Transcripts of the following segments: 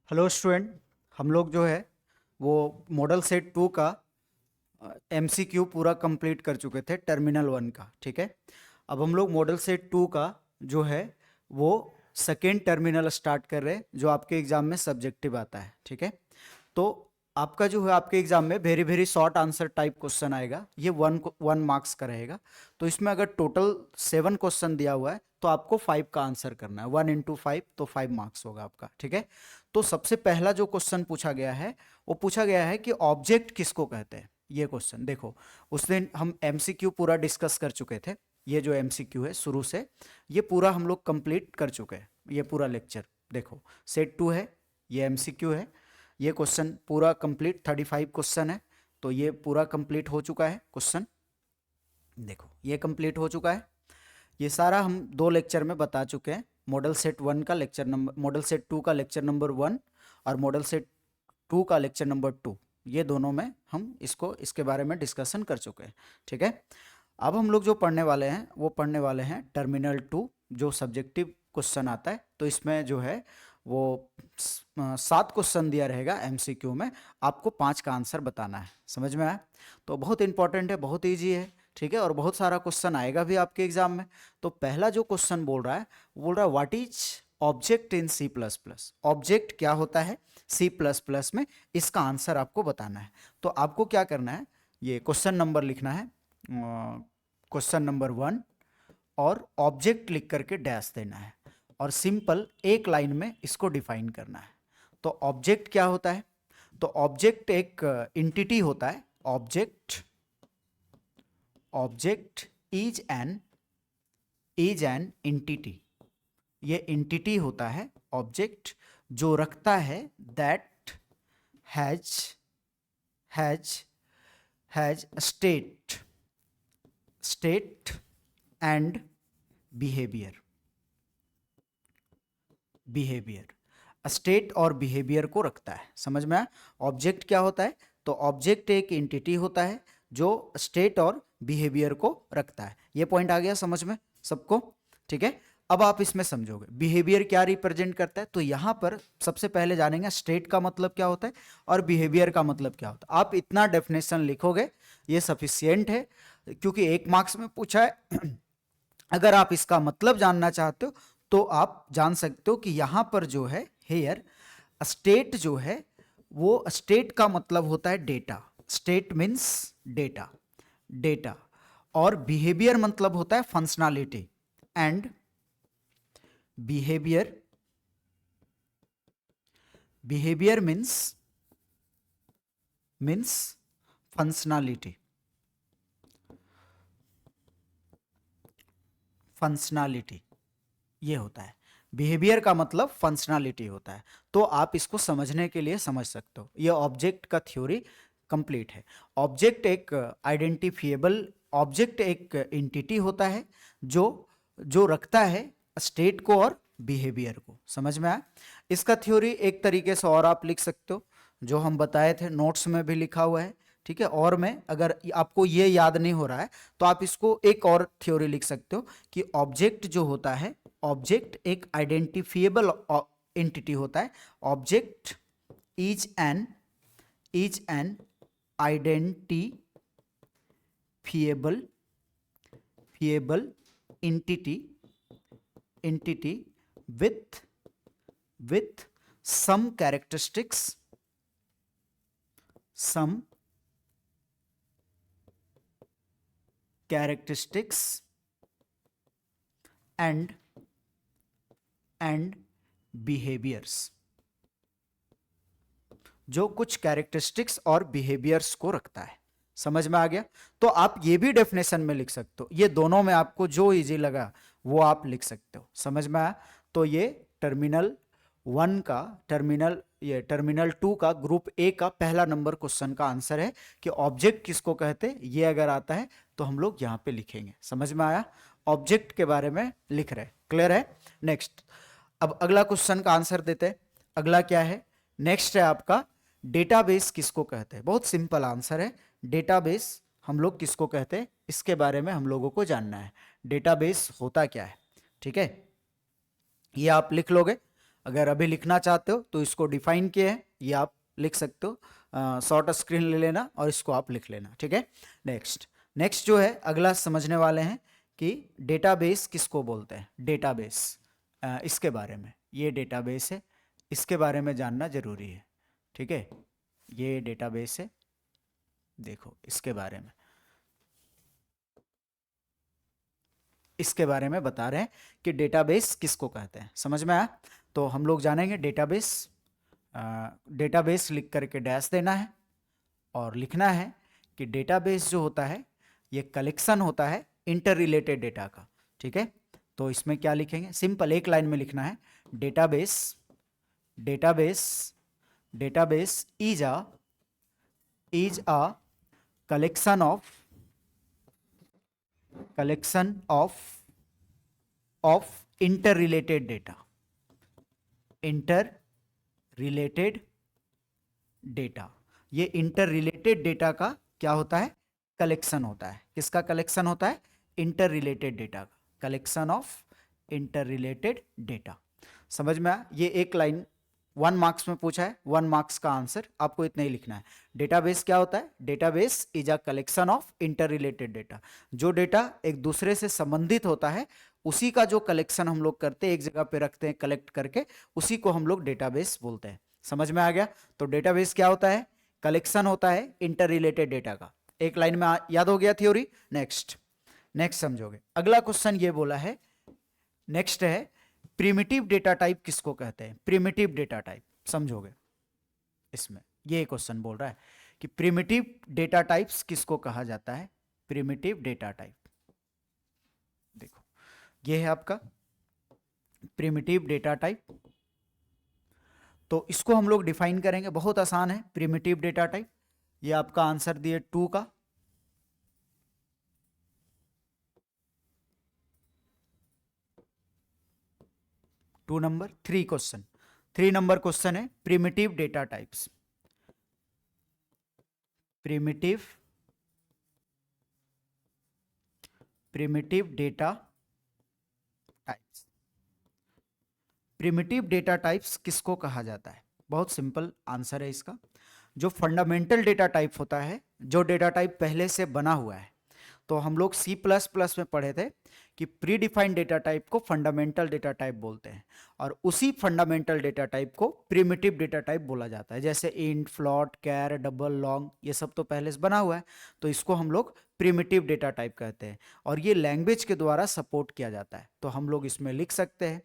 Hello student. हम लोग जो है वो मॉडल सेट 2 का एमसीक्यू पूरा कंप्लीट कर चुके थे टर्मिनल 1 का। ठीक है, अब हम लोग मॉडल सेट 2 का जो है वो सेकेंड टर्मिनल स्टार्ट कर रहे हैं, जो आपके एग्जाम में सब्जेक्टिव आता है। ठीक है, तो आपका जो है आपके एग्जाम में very very short answer type question आएगा। ये वन मार्क्स का रहेगा। तो इसमें अगर टोटल 7 क्वेश्चन दिया हुआ है तो आपको 5 का आंसर करना है। 1 into 5 तो 5 मार्क्स होगा आपका। ठीक है, तो सबसे पहला जो क्वेश्चन पूछा गया है वो पूछा गया है कि ऑब्जेक्ट किसको कहते हैं। ये क्वेश्चन देखो, उस दिन हम एमसीक्यू पूरा डिस्कस कर चुके थे। ये जो एमसीक्यू है शुरू से ये पूरा हम लोग कंप्लीट कर चुके हैं। ये पूरा लेक्चर देखो, सेट 2 है, ये एमसीक्यू है। ये क्वेश्चन पूरा कंप्लीट 35 क्वेश्चन है, तो ये पूरा कंप्लीट हो चुका है क्वेश्चन। देखो ये कंप्लीट हो चुका है। ये सारा हम 2 लेक्चर में बता चुके हैं। मॉडल सेट 1 का लेक्चर नंबर, मॉडल सेट 2 का लेक्चर नंबर 1 और मॉडल सेट 2 का लेक्चर नंबर 2, ये दोनों में हम इसके बारे में डिस्कशन कर चुके हैं। ठीक है, अब हम लोग जो पढ़ने वाले हैं वो पढ़ने वाले हैं टर्मिनल 2, जो सब्जेक्टिव क्वेश्चन आता है। तो इसमें जो है वो 7 क्वेश्चन दिया रहेगा एमसीक्यू में, आपको 5 का आंसर बताना है। समझ में आया? तो बहुत इंपॉर्टेंट है, बहुत ईजी है। ठीक है, और बहुत सारा क्वेश्चन आएगा भी आपके एग्जाम में। तो पहला जो क्वेश्चन बोल रहा है वो बोल रहा है what is object in C plus plus. Object क्या होता है सी प्लस प्लस में, इसका आंसर आपको बताना है। तो आपको क्या करना है, ये क्वेश्चन नंबर लिखना है, क्वेश्चन नंबर 1, और ऑब्जेक्ट लिख करके डैश देना है, और सिंपल एक लाइन में इसको डिफाइन करना है। तो ऑब्जेक्ट क्या होता है? तो ऑब्जेक्ट एक एंटिटी होता है। Object is an entity. ये एंटिटी होता है ऑब्जेक्ट, जो रखता है that has has has state and behaviour. State और बिहेवियर को रखता है। समझ में आया? ऑब्जेक्ट क्या होता है? तो ऑब्जेक्ट एक एंटिटी होता है जो स्टेट और बिहेवियर को रखता है। ये पॉइंट आ गया समझ में सबको? ठीक है, अब आप इसमें समझोगे बिहेवियर क्या रिप्रेजेंट करता है। तो यहां पर सबसे पहले जानेंगे स्टेट का मतलब क्या होता है और बिहेवियर का मतलब क्या होता है। आप इतना डेफिनेशन लिखोगे ये सफिशियंट है, क्योंकि 1 मार्क्स में पूछा है। अगर आप इसका मतलब जानना चाहते हो तो आप जान सकते हो कि यहां पर जो है हेयर स्टेट जो है वो स्टेट का मतलब होता है डेटा। State means data. और बिहेवियर मतलब होता है functionality. And behaviour means functionality ये होता है। बिहेवियर का मतलब फंक्शनैलिटी होता है। तो आप इसको समझने के लिए समझ सकते हो। ये ऑब्जेक्ट का थ्योरी कंप्लीट है। ऑब्जेक्ट एक आइडेंटिफिएबल, ऑब्जेक्ट एक एंटिटी होता है जो जो रखता है स्टेट को और बिहेवियर को। समझ में आया? इसका थ्योरी एक तरीके से और आप लिख सकते हो, जो हम बताए थे नोट्स में भी लिखा हुआ है। ठीक है, और मैं अगर आपको ये याद नहीं हो रहा है तो आप इसको एक और थ्योरी लिख सकते हो कि ऑब्जेक्ट जो होता है, ऑब्जेक्ट एक आइडेंटिफिएबल एंटिटी होता है। Object is an identifiable entity with some characteristics and behaviors, जो कुछ कैरेक्टरिस्टिक्स और बिहेवियर्स को रखता है। समझ में आ गया? तो आप ये भी डेफिनेशन में लिख सकते हो। ये दोनों में आपको जो इजी लगा वो आप लिख सकते हो। समझ में आया? तो ये टर्मिनल 1 का टर्मिनल 2 का ग्रुप ए का पहला नंबर क्वेश्चन का आंसर है कि ऑब्जेक्ट किसको कहते हैं। ये अगर आता है तो हम लोग यहां पे लिखेंगे। समझ में आया? ऑब्जेक्ट के बारे में लिख रहे। क्लियर है? नेक्स्ट, अब अगला क्वेश्चन का आंसर देते हैं। अगला क्या है? नेक्स्ट है आपका डेटाबेस किसको कहते हैं। बहुत सिंपल आंसर है। डेटाबेस हम लोग किसको कहते हैं, इसके बारे में हम लोगों को जानना है। डेटाबेस होता क्या है? ठीक है, ये आप लिख लोगे। अगर अभी लिखना चाहते हो तो इसको डिफाइन किए हैं, ये आप लिख सकते हो, शॉर्ट स्क्रीन ले लेना और इसको आप लिख लेना, ठीक है। नेक्स्ट जो है अगला समझने वाले हैं कि डेटाबेस किसको बोलते हैं। डेटाबेस, इसके बारे में, ये डेटाबेस है, इसके बारे में जानना जरूरी है, ठीक है। ये डेटाबेस है, देखो इसके बारे में, इसके बारे में बता रहे हैं कि डेटाबेस किसको कहते हैं। समझ में आया? तो हम लोग जानेंगे डेटाबेस। डेटाबेस लिख करके डैश देना है और लिखना है कि डेटाबेस जो होता है ये कलेक्शन होता है इंटर रिलेटेड डेटा का, ठीक है। तो इसमें क्या लिखेंगे, सिंपल एक लाइन में लिखना है, database database database is a collection of interrelated data, interrelated data। ये इंटररिलेटेड डेटा का क्या होता है, कलेक्शन होता है। किसका कलेक्शन होता है, इंटररिलेटेड डेटा का, कलेक्शन ऑफ इंटररिलेटेड डेटा। समझ में आया? ये एक लाइन 1 मार्क्स में पूछा है, 1 मार्क्स का आंसर आपको इतना ही लिखना है। डेटाबेस क्या होता है, database is a collection of interrelated data. जो डेटा एक दूसरे से संबंधित होता है उसी का जो कलेक्शन हम लोग करते हैं, एक जगह पे रखते हैं कलेक्ट करके, उसी को हम लोग डेटाबेस बोलते हैं। समझ में आ गया? तो डेटाबेस क्या होता है, कलेक्शन होता है इंटररिलेटेड डेटा का। एक लाइन में याद हो गया थ्योरी। नेक्स्ट समझोगे। अगला क्वेश्चन ये बोला है, नेक्स्ट है प्रिमिटिव डेटा टाइप किसको कहते हैं। प्रिमिटिव डेटा टाइप समझोगे इसमें, ये क्वेश्चन बोल रहा है कि प्रिमिटिव डेटा टाइप्स किसको कहा जाता है। प्रिमिटिव डेटा टाइप, देखो ये है आपका प्रिमिटिव डेटा टाइप। तो इसको हम लोग डिफाइन करेंगे, बहुत आसान है। प्रिमिटिव डेटा टाइप, ये आपका आंसर दिए 2 का, two number 3 question, 3 number question है primitive data types. Primitive data types. Primitive data types किसको कहा जाता है, बहुत सिंपल आंसर है इसका। जो फंडामेंटल डेटा टाइप होता है, जो डेटा टाइप पहले से बना हुआ है, तो हम लोग C++ में पढ़े थे कि प्री डिफाइंड डेटा टाइप को फंडामेंटल डेटा टाइप बोलते हैं, और उसी फंडामेंटल डेटा टाइप को प्रिमिटिव डेटा टाइप बोला जाता है। जैसे int, float, char, double, long, ये सब तो पहले से बना हुआ है, तो इसको हम लोग प्रिमिटिव डेटा टाइप कहते हैं, और ये लैंग्वेज के द्वारा सपोर्ट किया जाता है। तो हम लोग इसमें लिख सकते हैं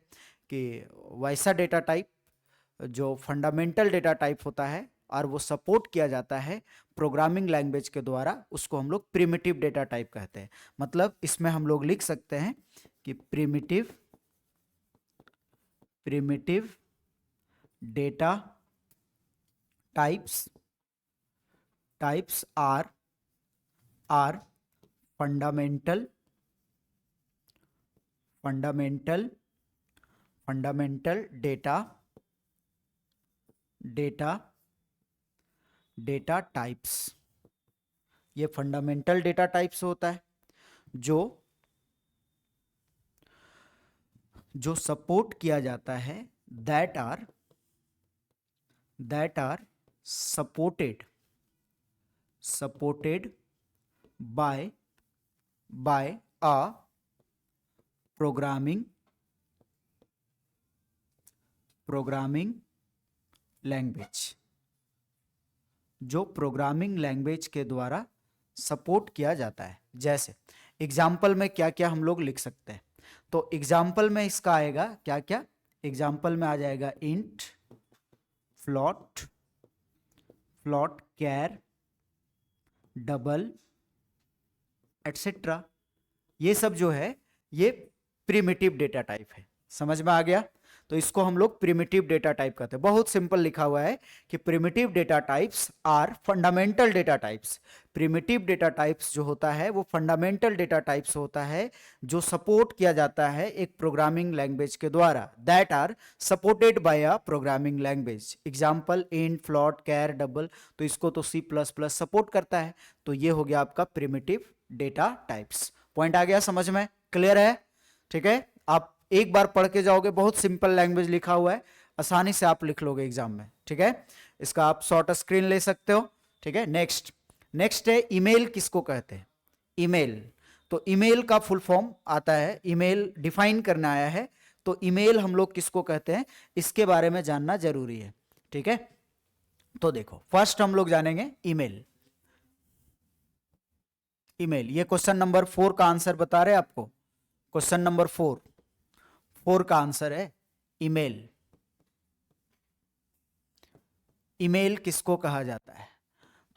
कि वैसा डेटा टाइप जो फंडामेंटल डेटा टाइप होता है और वो सपोर्ट किया जाता है प्रोग्रामिंग लैंग्वेज के द्वारा, उसको हम लोग प्रिमिटिव डेटा टाइप कहते हैं। मतलब इसमें हम लोग लिख सकते हैं कि primitive data types are fundamental data types. ये फंडामेंटल डेटा टाइप्स होता है जो सपोर्ट किया जाता है, that are supported by a programming language, जो प्रोग्रामिंग लैंग्वेज के द्वारा सपोर्ट किया जाता है। जैसे एग्जाम्पल में क्या क्या हम लोग लिख सकते हैं, तो एग्जाम्पल में इसका आएगा क्या क्या, एग्जाम्पल में आ जाएगा int, float, char, double, etcetera. ये सब जो है ये प्रिमिटिव डेटा टाइप है। समझ में आ गया? तो इसको हम लोग प्रिमिटिव डेटा टाइप कहते हैं। बहुत सिंपल लिखा हुआ है कि primitive data types are fundamental data types. Primitive data types जो होता है वो फंडामेंटल डेटा टाइप्स होता है जो सपोर्ट किया जाता है एक प्रोग्रामिंग लैंग्वेज के द्वारा, that are supported by a programming language. Example int, float, char, double, तो इसको तो C++ सपोर्ट करता है। तो ये हो गया आपका प्रिमिटिव डेटा टाइप्स। पॉइंट आ गया समझ में? क्लियर है? ठीक है, आप एक बार पढ़ के जाओगे, बहुत सिंपल लैंग्वेज लिखा हुआ है, आसानी से आप लिख लोगे एग्जाम में, ठीक है। इसका आप शॉर्ट स्क्रीन ले सकते हो, ठीक है। नेक्स्ट नेक्स्ट है ईमेल किसको कहते हैं। ईमेल, तो ईमेल का फुल फॉर्म आता है, ईमेल डिफाइन करना आया है, तो ईमेल हम लोग किसको कहते हैं इसके बारे में जानना जरूरी है, ठीक है। तो देखो फर्स्ट हम लोग जानेंगे ईमेल। ईमेल, ये क्वेश्चन नंबर 4 का आंसर बता रहे हैं आपको। क्वेश्चन नंबर 4 का आंसर है ईमेल। ईमेल किसको कहा जाता है,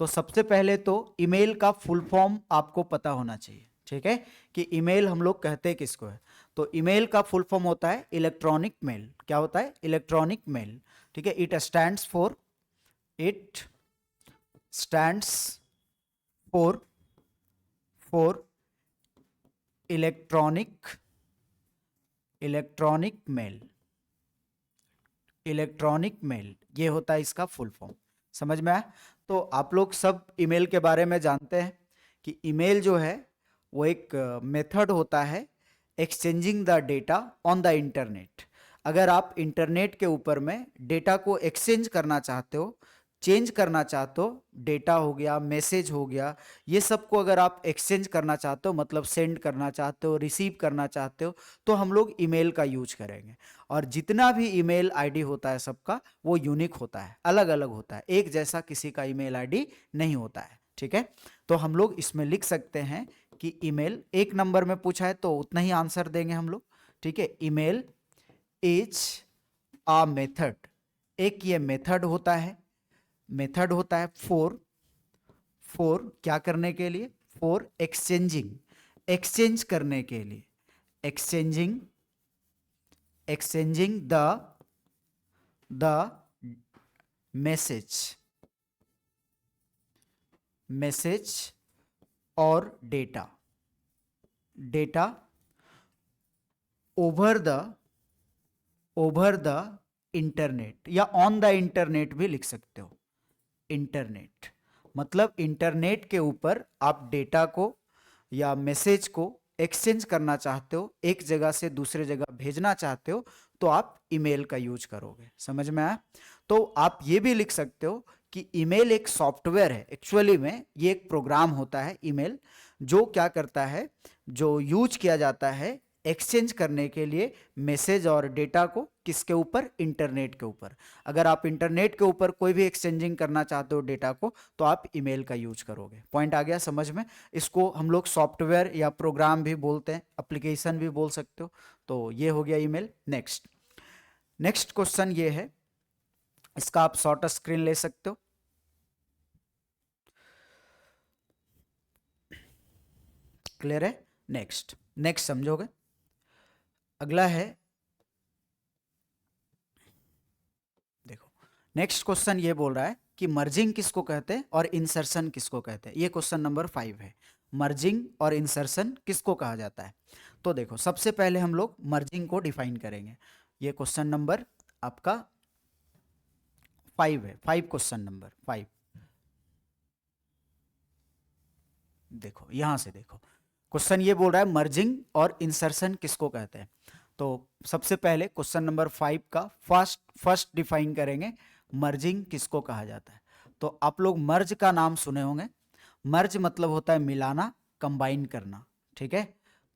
तो सबसे पहले तो ईमेल का फुल फॉर्म आपको पता होना चाहिए, ठीक है, कि ईमेल हम लोग कहते किसको है। तो ईमेल का फुल फॉर्म होता है इलेक्ट्रॉनिक मेल। क्या होता है, इलेक्ट्रॉनिक मेल, ठीक है। It stands for for electronic mail. Electronic mail ये होता है इसका फुल फॉर्म, समझ में आया। तो आप लोग सब ईमेल के बारे में जानते हैं कि ईमेल जो है वो एक मेथड होता है exchanging the data on the internet. अगर आप इंटरनेट के ऊपर में डेटा को एक्सचेंज करना चाहते हो, चेंज करना चाहते हो, डेटा हो गया, मैसेज हो गया, ये सब को अगर आप एक्सचेंज करना चाहते हो, मतलब सेंड करना चाहते हो, रिसीव करना चाहते हो, तो हम लोग ईमेल का यूज करेंगे। और जितना भी ईमेल आईडी होता है सबका वो यूनिक होता है, अलग अलग होता है, एक जैसा किसी का ईमेल आईडी नहीं होता है, ठीक है। तो हम लोग इसमें लिख सकते हैं कि ईमेल, एक नंबर में पूछा है तो उतना ही आंसर देंगे हम लोग, ठीक है। ईमेल इज अ मेथड, एक ये मेथड होता है, मेथड होता है फॉर क्या करने के लिए, फॉर एक्सचेंजिंग, एक्सचेंज करने के लिए, एक्सचेंजिंग द मैसेज और डेटा ओवर द इंटरनेट, या ऑन द इंटरनेट भी लिख सकते हो। इंटरनेट मतलब इंटरनेट के ऊपर आप डेटा को या मैसेज को एक्सचेंज करना चाहते हो, एक जगह से दूसरे जगह भेजना चाहते हो, तो आप ईमेल का यूज करोगे, समझ में आया। तो आप ये भी लिख सकते हो कि ईमेल एक सॉफ्टवेयर है, एक्चुअली में ये एक प्रोग्राम होता है ईमेल, जो क्या करता है, जो यूज किया जाता है एक्सचेंज करने के लिए मैसेज और डेटा को, किसके ऊपर, इंटरनेट के ऊपर। अगर आप इंटरनेट के ऊपर कोई भी एक्सचेंजिंग करना चाहते हो डेटा को, तो आप ईमेल का यूज करोगे। पॉइंट आ गया समझ में। इसको हम लोग सॉफ्टवेयर या प्रोग्राम भी बोलते हैं, एप्लीकेशन भी बोल सकते हो। तो ये हो गया ईमेल। नेक्स्ट क्वेश्चन ये है, इसका आप शॉर्ट स्क्रीन ले सकते हो। क्लियर है। नेक्स्ट समझोगे। अगला है, देखो नेक्स्ट क्वेश्चन ये बोल रहा है कि मर्जिंग किसको कहते हैं और इंसर्शन किसको कहते हैं। ये क्वेश्चन नंबर 5 है, मर्जिंग और इंसर्शन किसको कहा जाता है। तो देखो सबसे पहले हम लोग मर्जिंग को डिफाइन करेंगे। ये क्वेश्चन नंबर आपका 5 है, 5 क्वेश्चन नंबर 5। देखो यहां से देखो, क्वेश्चन ये बोल रहा है मर्जिंग और इंसर्शन किसको कहते हैं। तो सबसे पहले क्वेश्चन नंबर 5 का फर्स्ट डिफाइन करेंगे, मर्जिंग किसको कहा जाता है। तो आप लोग मर्ज का नाम सुने होंगे। मर्ज मतलब होता है मिलाना, कंबाइन करना, ठीक है।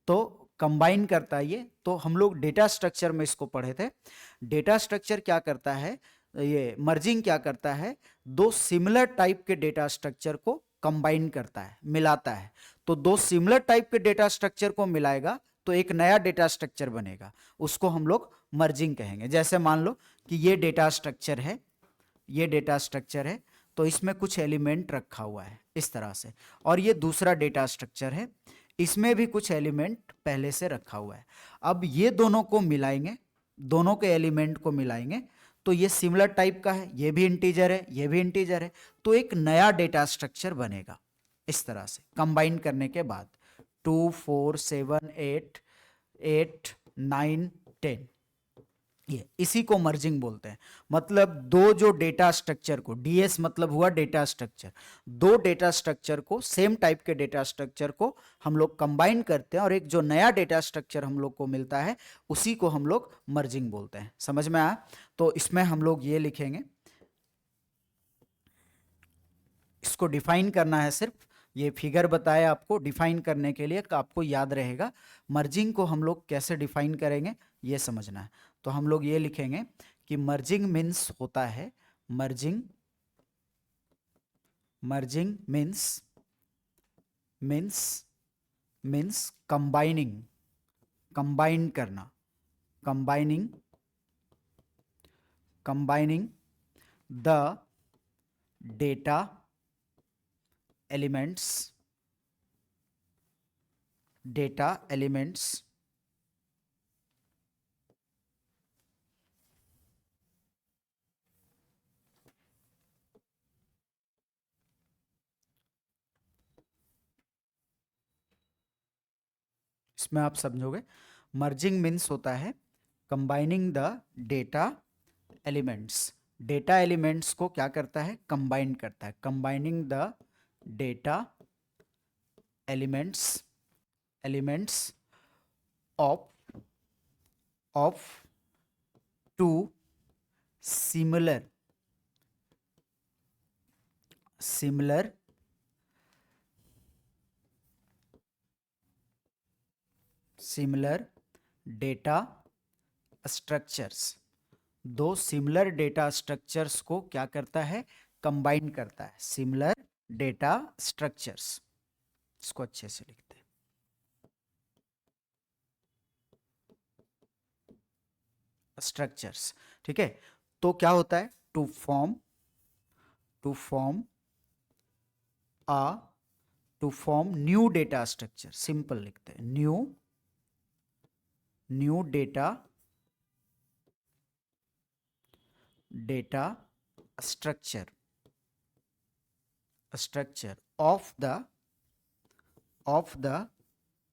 तो कंबाइन करता है ये, तो हम लोग डेटा स्ट्रक्चर में इसको पढ़े थे। डेटा स्ट्रक्चर क्या करता है, ये मर्जिंग क्या करता है, दो सिमिलर टाइप के डेटा स्ट्रक्चर को कंबाइन करता है, मिलाता है। तो दो सिमिलर टाइप के डेटा स्ट्रक्चर को मिलाएगा तो एक नया डेटा स्ट्रक्चर बनेगा, उसको हम लोग मर्जिंग कहेंगे। जैसे मान लो कि ये डेटा स्ट्रक्चर है, ये डेटा स्ट्रक्चर है, तो इसमें कुछ एलिमेंट रखा हुआ है इस तरह से, और ये दूसरा डेटा स्ट्रक्चर है, इसमें भी कुछ एलिमेंट पहले से रखा हुआ है। अब ये दोनों को मिलाएंगे, दोनों के एलिमेंट को मिलाएंगे, तो ये सिमिलर टाइप का है, ये भी इंटीजर है, ये भी इंटीजर है, तो एक नया डेटा स्ट्रक्चर बनेगा इस तरह से कंबाइन करने के बाद। 2 4 7 8 8 9 10, ये इसी को मर्जिंग बोलते हैं। मतलब दो जो डेटा स्ट्रक्चर को, डीएस मतलब हुआ डेटा स्ट्रक्चर, दो डेटा स्ट्रक्चर को, सेम टाइप के डेटा स्ट्रक्चर को हम लोग कंबाइन करते हैं और एक जो नया डेटा स्ट्रक्चर हम लोग को मिलता है उसी को हम लोग मर्जिंग बोलते हैं। समझ में आया? तो इसमें हम लोग ये लिखेंगे, इसको डिफाइन करना है, सिर्फ ये फिगर बताया आपको डिफाइन करने के लिए, आपको याद रहेगा। मर्जिंग को हम लोग कैसे डिफाइन करेंगे ये समझना है। तो हम लोग ये लिखेंगे कि मर्जिंग मीन्स होता है, merging, merging means means combining, combine करना, combining, combining the data elements, data elements इसमें आप समझोगे। मर्जिंग मीन्स होता है combining the data elements, data elements को क्या करता है? कंबाइन करता है, combining the data elements, elements of of two similar, similar similar data structures, दो सिमिलर डेटा स्ट्रक्चर्स को क्या करता है? कंबाइन करता है, सिमिलर डेटा स्ट्रक्चर्स। इसको अच्छे से लिखते हैं, स्ट्रक्चर्स। ठीक है, तो क्या होता है? To form, to form uh, to form new data structure, simple लिखते हैं, new, new data, data structure, structure of the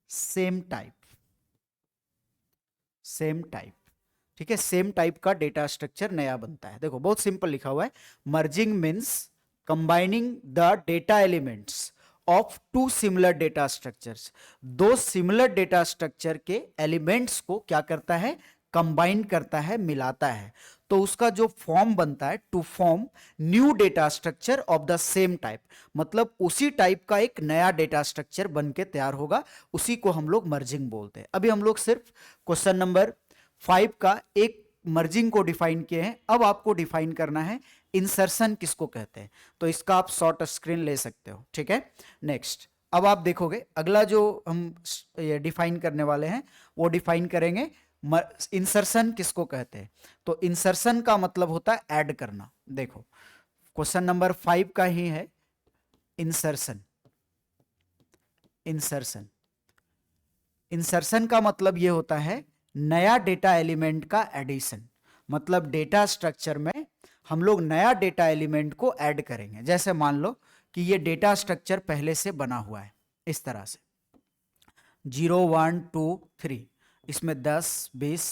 same type, same type. ठीक है, सेम टाइप का डेटा स्ट्रक्चर नया बनता है। देखो बहुत सिंपल लिखा हुआ है, merging means combining the data elements of two similar data structures, दो सिमिलर डेटा स्ट्रक्चर के एलिमेंट्स को क्या करता है? कंबाइन करता है, मिलाता है। तो उसका जो फॉर्म बनता है, to form new data structure of the same type, मतलब उसी टाइप का एक नया डेटा स्ट्रक्चर बन के तैयार होगा, उसी को हम लोग मर्जिंग बोलते हैं। अभी हम लोग सिर्फ क्वेश्चन नंबर 5 का एक मर्जिंग को डिफाइन किए हैं। अब आपको डिफाइन करना है इंसर्शन किसको कहते हैं, तो इसका आप शॉर्ट स्क्रीन ले सकते हो। ठीक है, नेक्स्ट अब आप देखोगे अगला जो हम ये डिफाइन करने वाले हैं वो डिफाइन करेंगे इंसर्शन किसको कहते हैं। तो इंसर्शन का मतलब होता है ऐड करना। देखो क्वेश्चन नंबर 5 का ही है इंसर्शन, इंसर्शन, इंसर्शन का मतलब ये होता है नया डेटा एलिमेंट का एडिशन, मतलब डेटा स्ट्रक्चर में हम लोग नया डेटा एलिमेंट को ऐड करेंगे। जैसे मान लो कि ये डेटा स्ट्रक्चर पहले से बना हुआ है इस तरह से 0 1 2 3, इसमें 10 20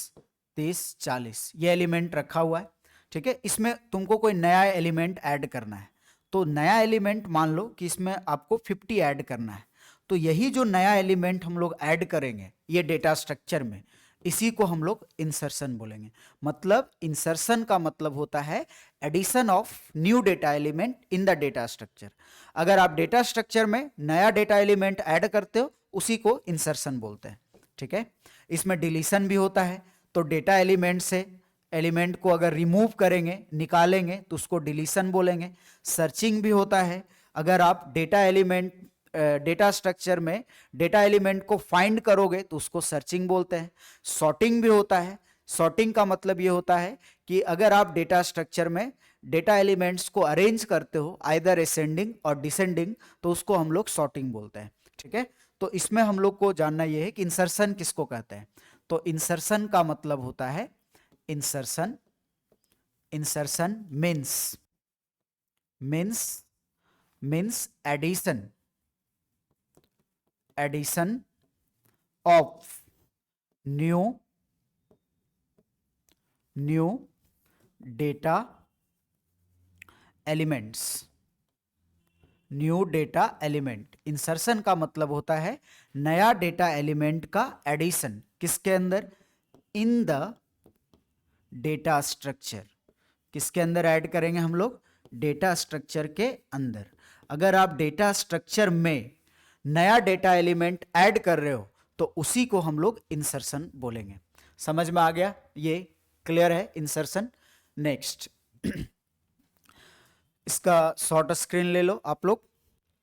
30 40 ये एलिमेंट रखा हुआ है। ठीक है, इसमें तुमको कोई नया एलिमेंट ऐड करना है, तो नया एलिमेंट मान लो कि इसमें आपको 50 ऐड करना है, तो यही जो नया एलिमेंट हम लोग ऐड करेंगे ये डेटा स्ट्रक्चर में, इसी को हम लोग इंसर्शन बोलेंगे। मतलब इंसर्शन का मतलब होता है addition of new data element in the data structure. अगर आप डेटा स्ट्रक्चर में नया डेटा एलिमेंट ऐड करते हो उसी को इंसर्शन बोलते हैं। ठीक है, इसमें डिलीशन भी होता है, तो डेटा एलिमेंट से एलिमेंट को अगर रिमूव करेंगे, निकालेंगे, तो उसको डिलीशन बोलेंगे। सर्चिंग भी होता है, अगर आप डेटा एलिमेंट, डेटा स्ट्रक्चर में डेटा एलिमेंट को फाइंड करोगे तो उसको सर्चिंग बोलते हैं। सॉर्टिंग भी होता है, सॉर्टिंग का मतलब ये होता है कि अगर आप डेटा स्ट्रक्चर में डेटा एलिमेंट्स को अरेंज करते हो आइदर असेंडिंग और डिसेंडिंग, तो उसको हम लोग सॉर्टिंग बोलते हैं। ठीक है, तो इसमें हम लोग को जानना यह है कि इंसर्शन किसको कहते हैं। तो इंसर्शन का मतलब होता है insertion, insertion means, means means addition, addition of new, new data elements. New data element, insertion का मतलब होता है नया डेटा एलिमेंट का एडिशन, किसके अंदर? इन द डेटा स्ट्रक्चर। किसके अंदर ऐड करेंगे हम लोग? डेटा स्ट्रक्चर के अंदर। अगर आप डेटा स्ट्रक्चर में नया डेटा एलिमेंट ऐड कर रहे हो तो उसी को हम लोग इंसर्शन बोलेंगे। समझ में आ गया? ये क्लियर है इंसर्शन। नेक्स्ट इसका शॉर्ट स्क्रीन ले लो आप लोग,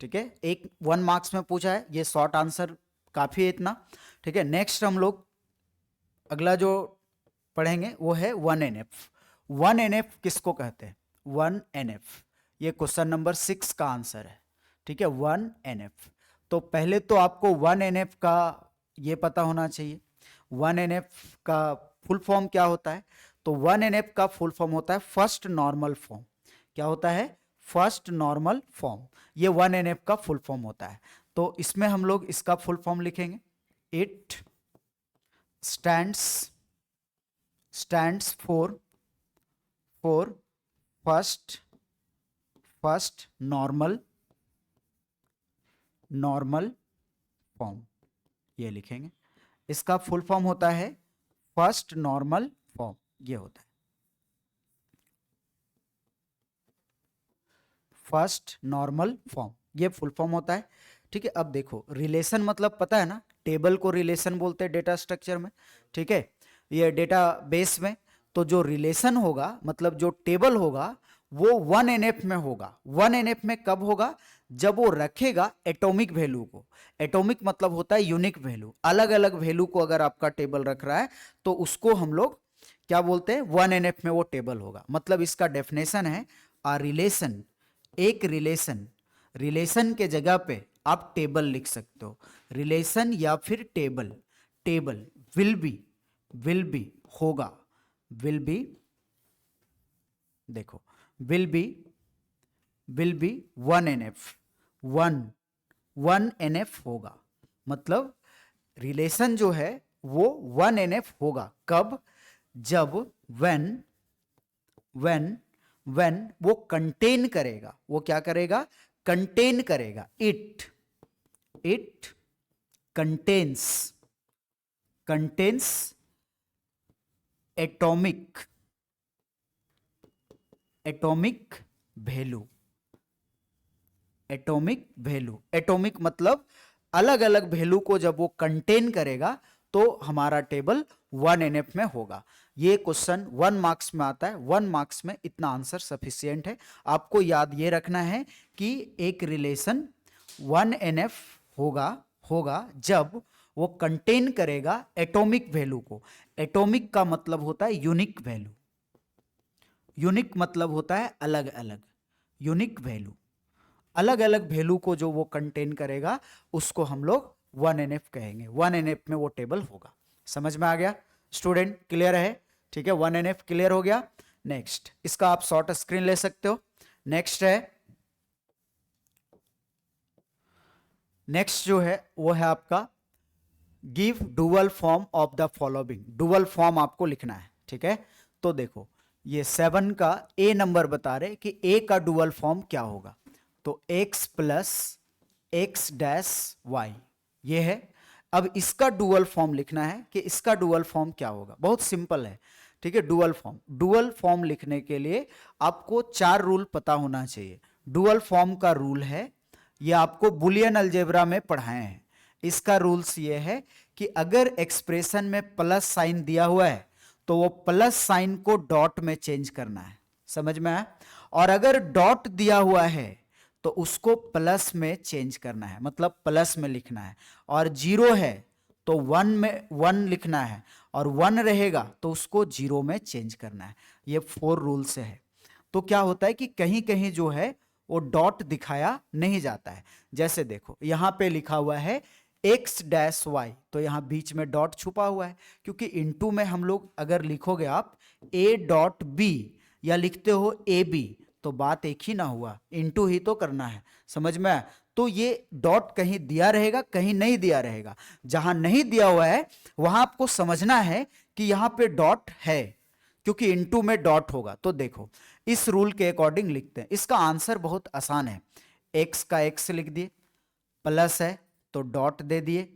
ठीक है। एक 1 मार्क्स में पूछा है, ये शॉर्ट आंसर काफी है इतना, ठीक है। नेक्स्ट हम लोग अगला जो पढ़ेंगे वो है 1NF। 1NF किसको कहते हैं? 1NF, ये क्वेश्चन नंबर 6 का आंसर है, ठीक है। 1NF, तो पहले तो आपको 1NF का ये पता होना चाहिए 1NF का फुल फॉर्म क्या होता है। तो 1NF का फुल फॉर्म होता है फर्स्ट नॉर्मल फॉर्म। क्या होता है? फर्स्ट नॉर्मल फॉर्म, ये 1NF का फुल फॉर्म होता है। तो इसमें हम लोग इसका फुल फॉर्म लिखेंगे, it stands for first normal form, ये लिखेंगे। इसका फुल फॉर्म होता है फर्स्ट नॉर्मल फॉर्म, ये होता है फर्स्ट नॉर्मल फॉर्म, ये फुल फॉर्म होता है, ठीक है। अब देखो रिलेशन मतलब पता है ना, टेबल को रिलेशन बोलते हैं डेटा स्ट्रक्चर में, ठीक है, ये डेटा बेस में। तो जो रिलेशन होगा मतलब जो टेबल होगा वो 1NF में होगा। 1NF में कब होगा? जब वो रखेगा एटॉमिक वैल्यू को। एटॉमिक मतलब होता है यूनिक वैल्यू, अलग अलग वैल्यू को अगर आपका टेबल रख रहा है तो उसको हम लोग क्या बोलते हैं? 1NF में वो टेबल होगा। मतलब इसका डेफिनेशन है आ रिलेशन, एक रिलेशन के जगह पे आप टेबल लिख सकते हो, रिलेशन या फिर टेबल। टेबल विल बी होगा, विल बी, देखो विल बी 1NF, 1NF होगा। मतलब रिलेशन जो है वो 1NF होगा। कब? जब when वो कंटेन करेगा, वो क्या करेगा? कंटेन करेगा। It contains atomic value. Atomic मतलब अलग अलग वैल्यू को जब वो कंटेन करेगा तो हमारा टेबल 1NF में होगा। ये क्वेश्चन 1 मार्क्स में आता है। 1 मार्क्स में इतना आंसर सफिशिएंट है। आपको याद ये रखना है कि एक रिलेशन 1NF होगा जब वो कंटेन करेगा एटॉमिक वैल्यू को। एटॉमिक का मतलब होता है यूनिक वैल्यू। यूनिक मतलब होता है अलग अलग, यूनिक वैल्यू, अलग अलग वैल्यू को जो वो कंटेन करेगा उसको हम लोग 1NF कहेंगे। 1NF में वो टेबल होगा। समझ में आ गया स्टूडेंट? क्लियर है? ठीक है, 1NF क्लियर हो गया। नेक्स्ट इसका आप शॉर्ट स्क्रीन ले सकते हो। नेक्स्ट जो है वो है आपका give dual form of the following. Dual form आपको लिखना है, ठीक है। तो देखो ये 7 का ए नंबर बता रहे कि ए का डुअल फॉर्म क्या होगा। तो x plus x dash y, ये है। अब इसका डुअल फॉर्म लिखना है कि इसका डुअल फॉर्म क्या होगा। बहुत सिंपल है, ठीक है। डुअल फॉर्म लिखने के लिए आपको 4 रूल पता होना चाहिए। डुअल फॉर्म का रूल है, ये आपको बुलियन अलजेब्रा में पढ़ाए हैं। इसका रूल्स ये है कि अगर एक्सप्रेशन में प्लस साइन दिया हुआ है तो वो प्लस साइन को डॉट में चेंज करना है। समझ में आया? और अगर डॉट दिया हुआ है तो उसको प्लस में चेंज करना है, मतलब प्लस में लिखना है। और 0 है तो 1 में 1 लिखना है, और 1 रहेगा तो उसको 0 में चेंज करना है। ये 4 रूल्स है। तो क्या होता है कि कहीं कहीं जो है वो डॉट दिखाया नहीं जाता है। जैसे देखो यहां पे लिखा हुआ है x डैश वाई, तो यहां बीच में डॉट छुपा हुआ है, क्योंकि इनटू में हम लोग अगर लिखोगे आप a डॉट बी या लिखते हो ए बी तो बात एक ही ना हुआ, इनटू ही तो करना है। समझ में आया? तो ये डॉट कहीं दिया रहेगा, कहीं नहीं दिया रहेगा। जहां नहीं दिया हुआ है वहां आपको समझना है कि यहां पे डॉट है, क्योंकि इनटू में डॉट होगा। तो देखो इस रूल के अकॉर्डिंग लिखते हैं। इसका आंसर बहुत आसान है, x का x लिख दिए, प्लस है तो डॉट दे दिए,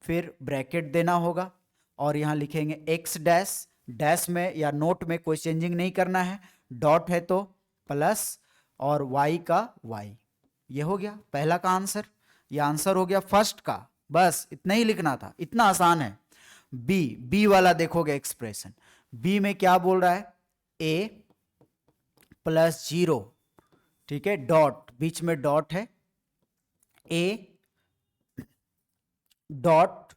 फिर ब्रैकेट देना होगा और यहां लिखेंगे x डैश, डैश में या नोट में कोई चेंजिंग नहीं करना है, डॉट है तो प्लस और y का y। ये हो गया पहला का आंसर, ये आंसर हो गया फर्स्ट का, बस इतना ही लिखना था, इतना आसान है। बी वाला देखोगे एक्सप्रेशन, बी में क्या बोल रहा है, a प्लस 0, ठीक है, डॉट बीच में डॉट है, a dot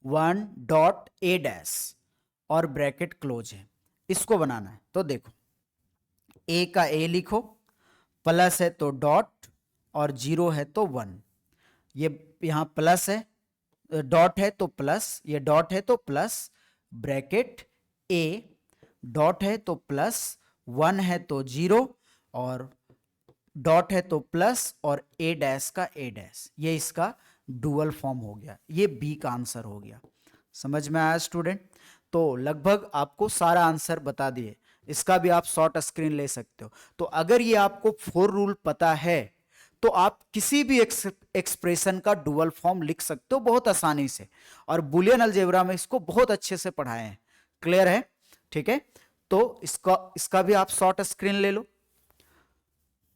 1 dot a dash और ब्रैकेट क्लोज है, इसको बनाना है। तो देखो a का a लिखो, प्लस है तो डॉट और 0 है तो 1, ये यहां प्लस है, डॉट है तो प्लस, ये डॉट है तो प्लस, ब्रैकेट a, डॉट है तो प्लस, 1 है तो 0 और डॉट है तो प्लस और a डैश का a डैश, ये इसका डुअल फॉर्म हो गया, ये बी का आंसर हो गया। समझ में आया स्टूडेंट? तो लगभग आपको सारा आंसर बता दिए, इसका भी आप शॉर्ट स्क्रीन ले सकते हो। तो अगर ये आपको 4 रूल पता है तो आप किसी भी एक्सप्रेशन का डुअल फॉर्म लिख सकते हो बहुत आसानी से, और बुलियन अलजेब्रा में इसको बहुत अच्छे से पढ़ाए हैं। क्लियर है? ठीक है, तो इसका भी आप शॉर्ट स्क्रीन ले लो।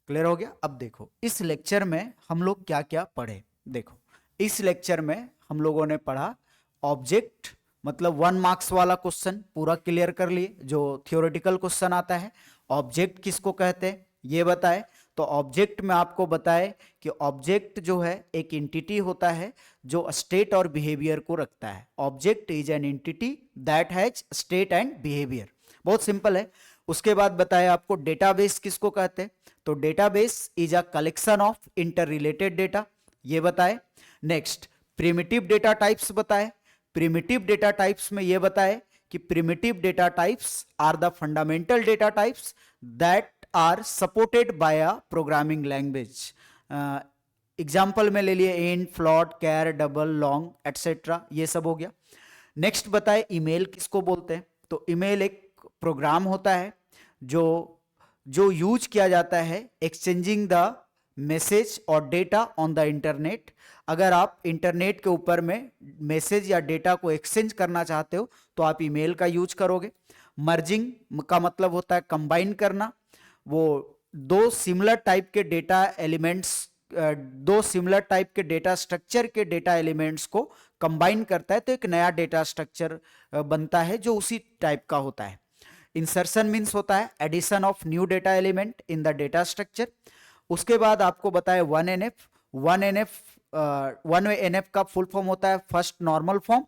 क्लियर हो गया? अब देखो इस लेक्चर में हम लोग क्या क्या पढ़े। देखो इस लेक्चर में हम लोगों ने पढ़ा ऑब्जेक्ट, मतलब 1 मार्क्स वाला क्वेश्चन पूरा क्लियर कर लिए, जो थियोरेटिकल क्वेश्चन आता है। ऑब्जेक्ट किसको कहते हैं ये बताए। तो ऑब्जेक्ट में आपको बताए कि ऑब्जेक्ट जो है एक एंटिटी होता है जो स्टेट और बिहेवियर को रखता है। Object is an entity that has state and behaviour, बहुत सिंपल है। उसके बाद बताया आपको डेटाबेस किसको कहते हैं। तो database is a collection of inter related data, ये बताए। नेक्स्ट प्रिमिटिव डेटा टाइप्स बताए। प्रिमिटिव डेटा टाइप्स में ये बताए कि primitive data types are the fundamental data types that are supported by a programming language. Example में ले लिए int, float, char, double, long etcetera, ये सब हो गया। नेक्स्ट बताए ईमेल किसको बोलते हैं। तो ईमेल एक प्रोग्राम होता है जो यूज किया जाता है एक्सचेंजिंग द मैसेज और डेटा ऑन द इंटरनेट। अगर आप इंटरनेट के ऊपर में मैसेज या डेटा को एक्सचेंज करना चाहते हो तो आप ईमेल का यूज करोगे। मर्जिंग का मतलब होता है कंबाइन करना, वो दो सिमिलर टाइप के डेटा एलिमेंट्स, दो सिमिलर टाइप के डेटा स्ट्रक्चर के डेटा एलिमेंट्स को कंबाइन करता है तो एक नया डेटा स्ट्रक्चर बनता है जो उसी टाइप का होता है। इंसर्शन मीन्स होता है addition of new data element in the data structure. उसके बाद आपको बताया 1NF। 1NF का फुल फॉर्म होता है फर्स्ट नॉर्मल फॉर्म,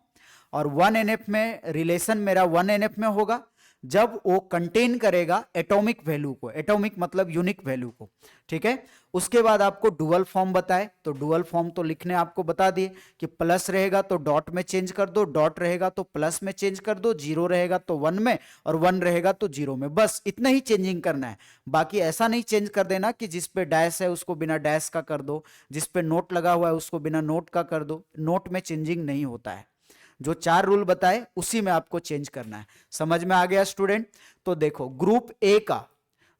और 1NF में रिलेशन मेरा 1NF में होगा जब वो कंटेन करेगा एटॉमिक वैल्यू को, एटॉमिक मतलब यूनिक वैल्यू को, ठीक है। उसके बाद आपको डुअल फॉर्म बताए, तो डुअल फॉर्म तो लिखने आपको बता दिए कि प्लस रहेगा तो डॉट में चेंज कर दो, डॉट रहेगा तो प्लस में चेंज कर दो, जीरो रहेगा तो 1 में और 1 रहेगा तो 0 में, बस इतना ही चेंजिंग करना है। बाकी ऐसा नहीं चेंज कर देना कि जिस पे डैश है उसको बिना डैश का कर दो, जिस पे नोट लगा हुआ है उसको बिना नोट का कर दो, नोट में चेंजिंग नहीं होता है। जो 4 रूल बताए उसी में आपको चेंज करना है। समझ में आ गया स्टूडेंट? तो देखो ग्रुप ए का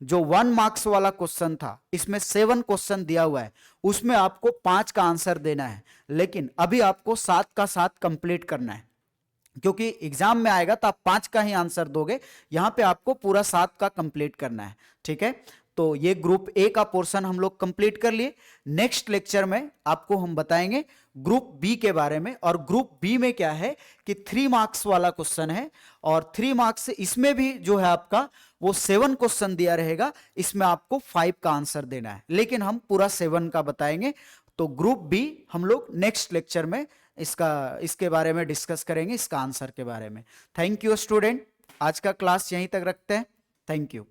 जो 1 मार्क्स वाला क्वेश्चन था, इसमें 7 क्वेश्चन दिया हुआ है, उसमें आपको 5 का आंसर देना है, लेकिन अभी आपको 7 का 7 कंप्लीट करना है, क्योंकि एग्जाम में आएगा तो आप 5 का ही आंसर दोगे, यहां पे आपको पूरा 7 का कंप्लीट करना है, ठीक है। तो ये ग्रुप ए का पोर्शन हम लोग कंप्लीट कर लिए। नेक्स्ट लेक्चर में आपको हम बताएंगे ग्रुप बी के बारे में, और ग्रुप बी में क्या है कि 3 मार्क्स वाला क्वेश्चन है, और 3 मार्क्स इसमें भी जो है आपका वो 7 क्वेश्चन दिया रहेगा, इसमें आपको 5 का आंसर देना है, लेकिन हम पूरा 7 का बताएंगे। तो ग्रुप बी हम लोग नेक्स्ट लेक्चर में इसके बारे में डिस्कस करेंगे, इसका आंसर के बारे में। थैंक यू स्टूडेंट, आज का क्लास यहीं तक रखते हैं। Thank you.